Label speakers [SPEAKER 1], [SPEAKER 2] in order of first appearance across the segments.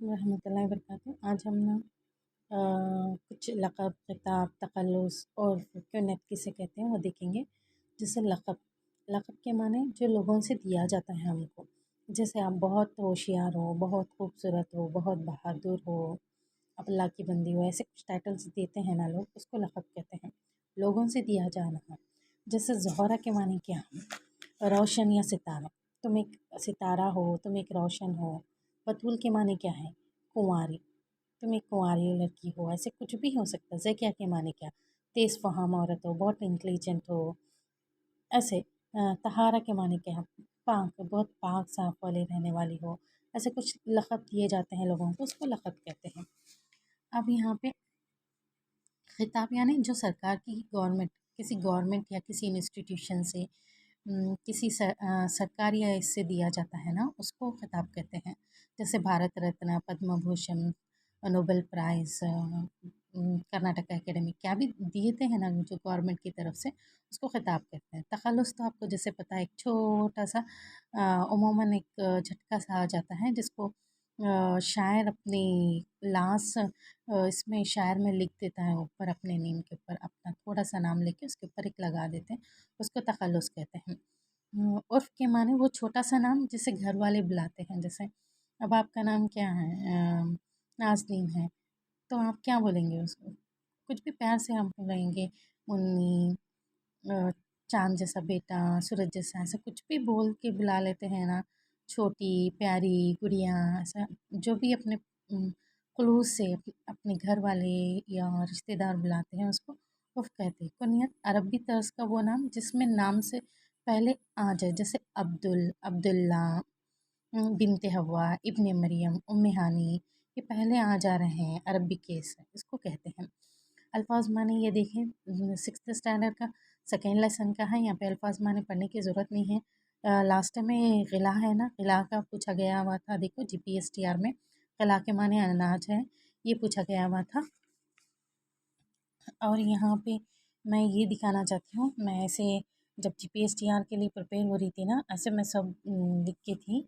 [SPEAKER 1] रहमतुल्लाहि वबरकातुहू। आज हम ना कुछ लक़ब, ख़िताब, तक़ल्लुस और कुन्नत किसे कहते हैं वो देखेंगे। जैसे लक़ब, लक़ब के माने जो लोगों से दिया जाता है हमको। जैसे आप बहुत होशियार हो, बहुत खूबसूरत हो, बहुत बहादुर हो, आप अल्लाह की बंदी हो, ऐसे कुछ टाइटल्स देते हैं ना लोग, उसको लक़ब कहते हैं। लोगों से दिया जाना। जैसे ज़ोहरा के माने क्या है? रोशन या सितारा। तुम एक सितारा हो, तुम एक रोशन हो। बतूल के माने क्या है? कुंवारी। तुम एक कुंवारी लड़की हो, ऐसे कुछ भी हो सकता है। ज़किया के माने क्या? तेज़ फ़हाम औरत हो, बहुत इंटेलिजेंट हो, ऐसे। तहारा के माने क्या है? पाक, बहुत पाक साफ़ वाले रहने वाली हो। ऐसे कुछ लक़ब दिए जाते हैं लोगों को, उसको लक़ब कहते हैं। अब यहाँ पे खिताब यानी जो सरकार की गवर्नमेंट, किसी गवर्नमेंट या किसी इंस्टीट्यूशन से किसी सरकार या इससे दिया जाता है ना, उसको खिताब कहते हैं। जैसे Bharat Ratna, Padma Bhushan, Nobel prize, Karnataka academy, क्या भी दिए हैं ना जो गवर्नमेंट की तरफ से, उसको खिताब कहते हैं। तख़ल्लुस तो आपको जैसे पता है, एक छोटा-सा अमूमन एक झटका-सा आ जाता है जिसको शायर अपनी लाश इसमें शायर में लिख देता है ऊपर, अपने नेम के ऊपर अपना थोड़ा-सा नाम लिख के उसके ऊपर एक लगा देते हैं, उसको तख़ल्लुस कहते हैं। उर्फ़ के माने वो छोटा-सा नाम जिसे घर वाले बुलाते हैं। जैसे अब आपका नाम क्या है? नाज़नीन है, तो आप क्या बोलेंगे उसको? कुछ भी प्यार से हम बुलाएँगे, मुन्नी, अ, चाँद जैसा बेटा, सूरज जैसा, ऐसा कुछ भी बोल के बुला लेते हैं ना। छोटी, प्यारी, गुड़िया, ऐसा जो भी अपने ख़ुलूस से अपने घर वाले या रिश्तेदार बुलाते हैं उसको उफ़ कहते हैं। कुनियत अरबी तर्ज़ का वो नाम जिसमें नाम से पहले आ जाए, जैसे अब्दुल, अब्दुल्ला, बिन्ते हव्वा, इब्ने मरियम, उम्मे हानी, ये पहले आ जा रहे हैं, अरबी केस है, इसको कहते हैं। अल्फ़ाज़ माने ये देखें, 6th स्टैंडर्ड का सेकेंड लेसन का है। यहाँ पे अल्फ़ाज़ माने पढ़ने की ज़रूरत नहीं है। लास्ट में ग़िला है ना, ग़िला का पूछा गया हुआ था। देखो जीपीएसटीआर में ग़िला के माने अनाज है, ये पूछा गया हुआ था। और यहाँ पे मैं ये दिखाना चाहती हूँ, मैं ऐसे जब जीपीएसटीआर के लिए प्रिपेयर हो रही थी ना, ऐसे मैं सब लिख के थी।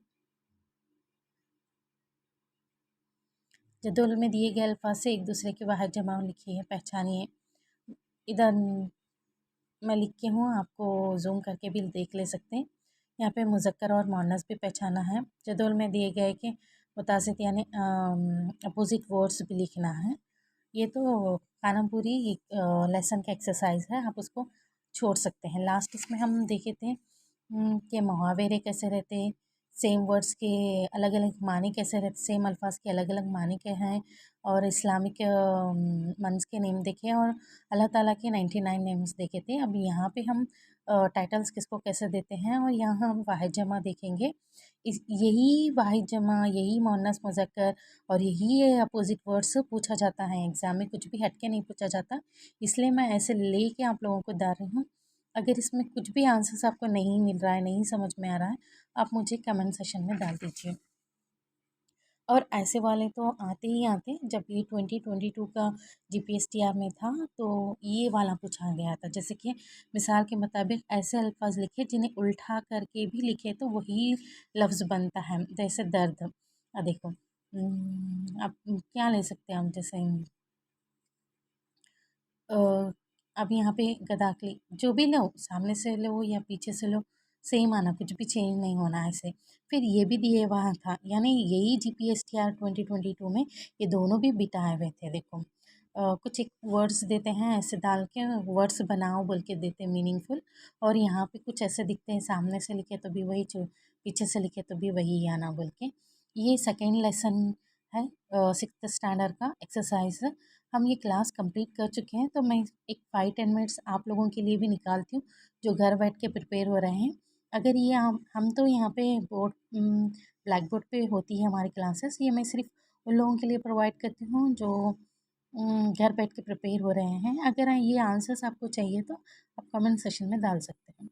[SPEAKER 1] जदवल में दिए गए अल्फाज से एक दूसरे के वाहिद जमा लिखिए, पहचानिए। इधर मैं लिख के हूँ, आपको ज़ूम करके भी देख ले सकते हैं। यहाँ पे मुज़क्कर और मुअन्नस भी पहचाना है। जदवल में दिए गए कि मुतासित यानी अपोजिट वर्ड्स भी लिखना है। ये तो खानापुरी लेसन का एक्सरसाइज है, आप उसको छोड़ सकते हैं। लास्ट इसमें हम देखे थे कि मुहावरे कैसे रहते हैं, सेम वर्ड्स के अलग अलग मानी कैसे रहते, सेम अल्फाज के अलग अलग मानी के हैं, और इस्लामिक मंस के नेम देखे और अल्लाह ताला के 99 नेम्स देखे थे। अब यहाँ पे हम टाइटल्स किसको कैसे देते हैं, और यहाँ हम वाहिद जमा देखेंगे। यही वाहिद जमा, यही मुअन्नस मुज़क्कर और यही अपोजिट वर्ड्स पूछा जाता है एग्ज़ाम में, कुछ भी हट के नहीं पूछा जाता। इसलिए मैं ऐसे लेके आप लोगों को बता रही हूँ। अगर इसमें कुछ भी आंसर्स आपको नहीं मिल रहा है, नहीं समझ में आ रहा है, आप मुझे कमेंट सेशन में डाल दीजिए। और ऐसे वाले तो आते ही आते हैं। जब ये 2022 का जीपीएसटीआर में था तो ये वाला पूछा गया था। जैसे कि मिसाल के मुताबिक ऐसे अल्फाज लिखे जिन्हें उल्टा करके भी लिखे तो वही लफ्ज़ बनता है। जैसे दर्द, देखो, आप क्या ले सकते हैं, आप जैसे अ, अब यहाँ पे गदाकली, जो भी लो, सामने से लो या पीछे से लो, सेम आना, कुछ भी चेंज नहीं होना है ऐसे। फिर ये भी दिए हुआ था, यानी यही जीपीएसटीआर 2022 में ये दोनों भी बिठाए हुए थे। देखो, कुछ एक वर्ड्स देते हैं, ऐसे डाल के वर्ड्स बनाओ बोल के देते हैं मीनिंगफुल, और यहाँ पे कुछ ऐसे दिखते हैं, सामने से लिखे तो भी वही, पीछे से लिखे तो भी वही आना बोल के। ये सेकेंड लेसन है, 6th स्टैंडर्ड का एक्सरसाइज। हम ये क्लास कंप्लीट कर चुके हैं, तो मैं एक 5-10 मिनट्स आप लोगों के लिए भी निकालती हूँ जो घर बैठ के प्रिपेयर हो रहे हैं। अगर ये हम तो यहाँ पे बोर्ड, ब्लैक बोर्ड पे होती है हमारी क्लासेस, ये मैं सिर्फ उन लोगों के लिए प्रोवाइड करती हूँ जो घर बैठ के प्रिपेयर हो रहे हैं। अगर ये आंसर्स आपको चाहिए तो आप कमेंट सेशन में डाल सकते हैं।